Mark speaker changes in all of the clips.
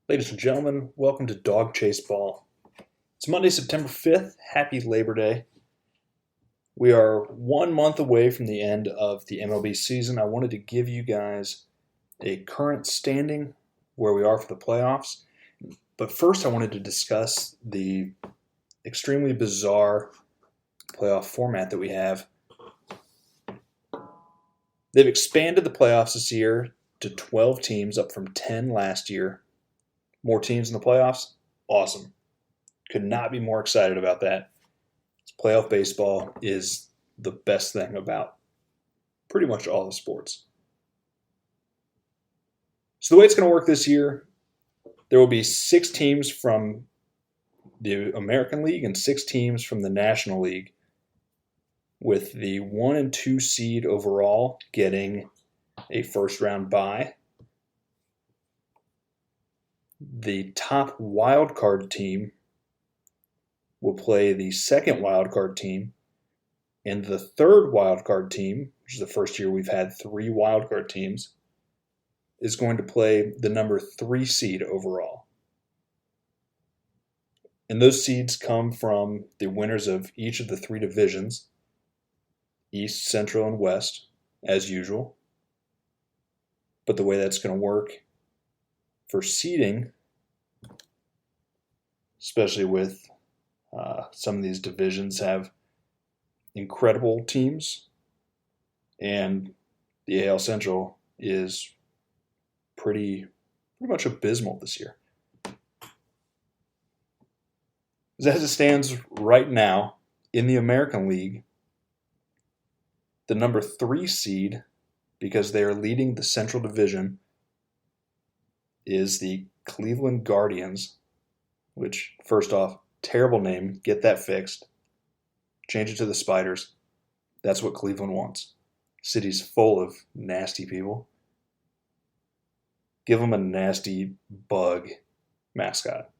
Speaker 1: Ladies and gentlemen, welcome to Dog Chase Ball. It's Monday, September 5th. Happy Labor Day. We are 1 month away from the end of the MLB season. I wanted to give you guys a current standing where we are for the playoffs. But first, I wanted to discuss the extremely bizarre playoff format that we have. They've expanded the playoffs this year to 12 teams, up from 10 last year. More teams in the playoffs? Awesome. Could not be more excited about that. Playoff baseball is the best thing about pretty much all the sports. So the way it's going to work this year, there will be 6 teams from the American League and 6 teams from the National League, with the 1 and 2 seed overall getting a first round bye. The top wild card team will play the second wild card team, and the third wild card team, which is the first year we've had 3 wild card teams, is going to play the number 3 seed overall. And those seeds come from the winners of each of the 3 divisions, East, Central, and West, as usual. But the way that's going to work for seeding, especially with some of these divisions have incredible teams, and the AL Central is pretty much abysmal this year. As it stands right now in the American League, the number 3 seed, because they are leading the Central Division, is the Cleveland Guardians, which, first off, terrible name. Get that fixed. Change it to the Spiders. That's what Cleveland wants. City's full of nasty people. Give them a nasty bug mascot.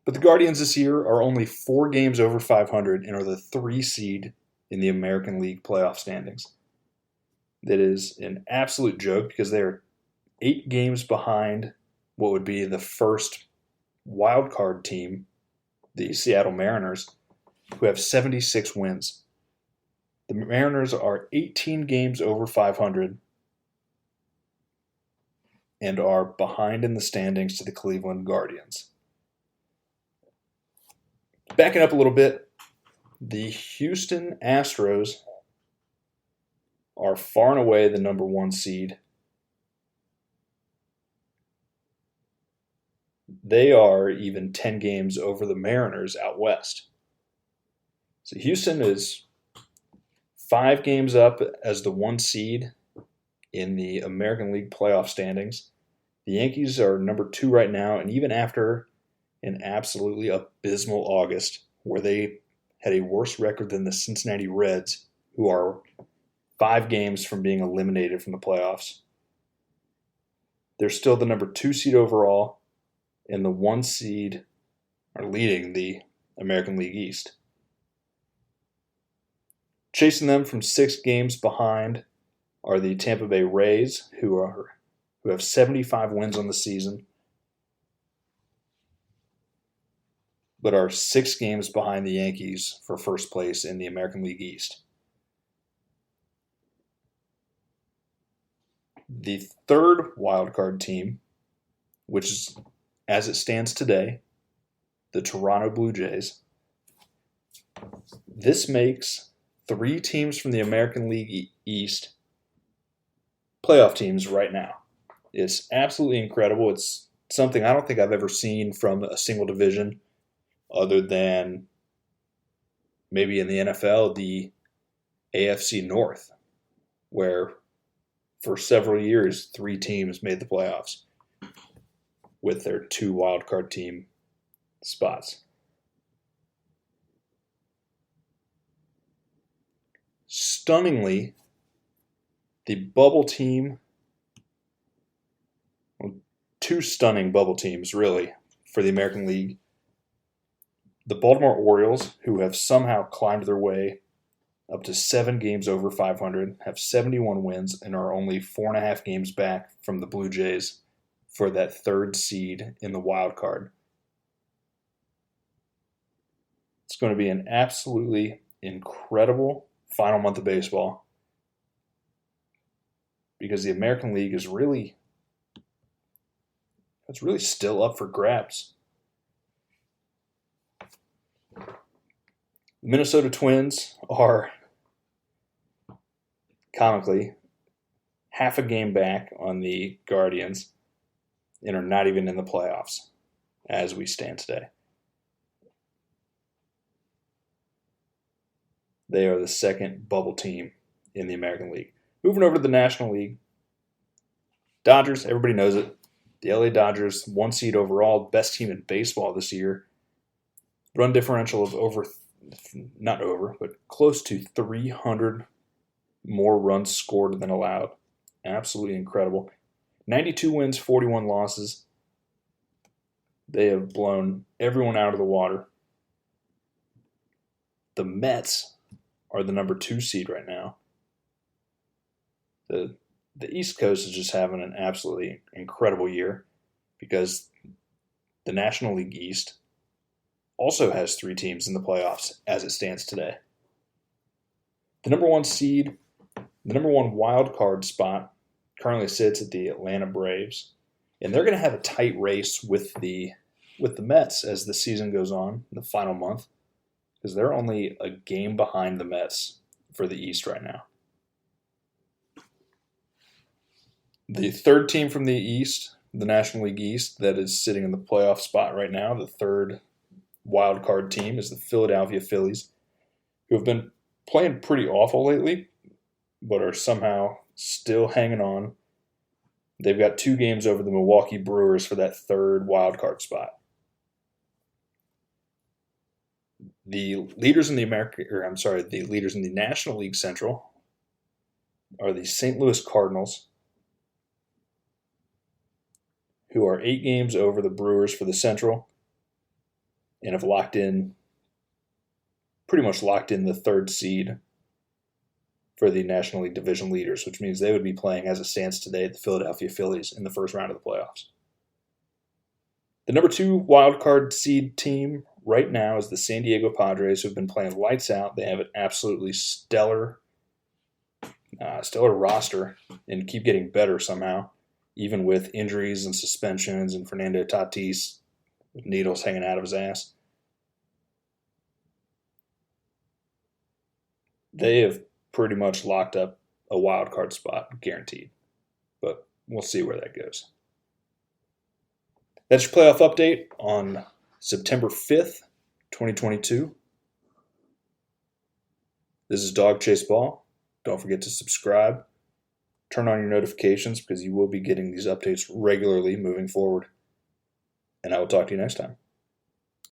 Speaker 1: But the Guardians this year are only 4 games over 500 and are the 3 seed in the American League playoff standings. That is an absolute joke because they are 8 games behind what would be the first wild card team, the Seattle Mariners, who have 76 wins. The Mariners are 18 games over 500 and are behind in the standings to the Cleveland Guardians. Backing up a little bit, the Houston Astros are far and away the number 1 seed. They are even 10 games over the Mariners out west. So Houston is 5 games up as the 1 seed in the American League playoff standings. The Yankees are number 2 right now, and even after an absolutely abysmal August, where they had a worse record than the Cincinnati Reds, who are 5 games from being eliminated from the playoffs, they're still the number 2 seed overall, and the 1 seed are leading the American League East. Chasing them from 6 games behind are the Tampa Bay Rays, who have 75 wins on the season, but are 6 games behind the Yankees for first place in the American League East. The third wildcard team, which is, as it stands today, the Toronto Blue Jays. This makes 3 teams from the American League East playoff teams right now. It's absolutely incredible. It's something I don't think I've ever seen from a single division other than maybe in the NFL, the AFC North, where for several years 3 teams made the playoffs with their 2 wildcard team spots. Stunningly, the bubble team, well, 2 stunning bubble teams really for the American League. The Baltimore Orioles, who have somehow climbed their way up to 7 games over 500, have 71 wins, and are only 4.5 games back from the Blue Jays for that third seed in the wild card. It's going to be an absolutely incredible final month of baseball because the American League is really still up for grabs. The Minnesota Twins are comically half a game back on the Guardians and are not even in the playoffs as we stand today. They are the second bubble team in the American League. Moving over to the National League, Dodgers, everybody knows it. The LA Dodgers, 1 seed overall, best team in baseball this year. Run differential of close to 300 more runs scored than allowed. Absolutely incredible. 92 wins, 41 losses. They have blown everyone out of the water. The Mets are the number 2 seed right now. The East Coast is just having an absolutely incredible year because the National League East also has 3 teams in the playoffs as it stands today. The number 1 seed, the number 1 wild card spot currently sits at the Atlanta Braves, and they're going to have a tight race with the Mets as the season goes on in the final month because they're only a game behind the Mets for the East right now. The third team from the East, the National League East, that is sitting in the playoff spot right now, the third wild card team, is the Philadelphia Phillies, who have been playing pretty awful lately, but are somehow still hanging on. They've got 2 games over the Milwaukee Brewers for that third wild card spot. The leaders in the National League Central are the St. Louis Cardinals, who are 8 games over the Brewers for the Central and have pretty much locked in the third seed for the National League Division leaders, which means they would be playing as it stands today at the Philadelphia Phillies in the first round of the playoffs. The number 2 wild card seed team right now is the San Diego Padres, who have been playing lights out. They have an absolutely stellar roster and keep getting better somehow, even with injuries and suspensions and Fernando Tatis with needles hanging out of his ass. They have pretty much locked up a wild card spot, guaranteed. But we'll see where that goes. That's your playoff update on September 5th, 2022. This is Dog Chase Ball. Don't forget to subscribe. Turn on your notifications because you will be getting these updates regularly moving forward. And I will talk to you next time.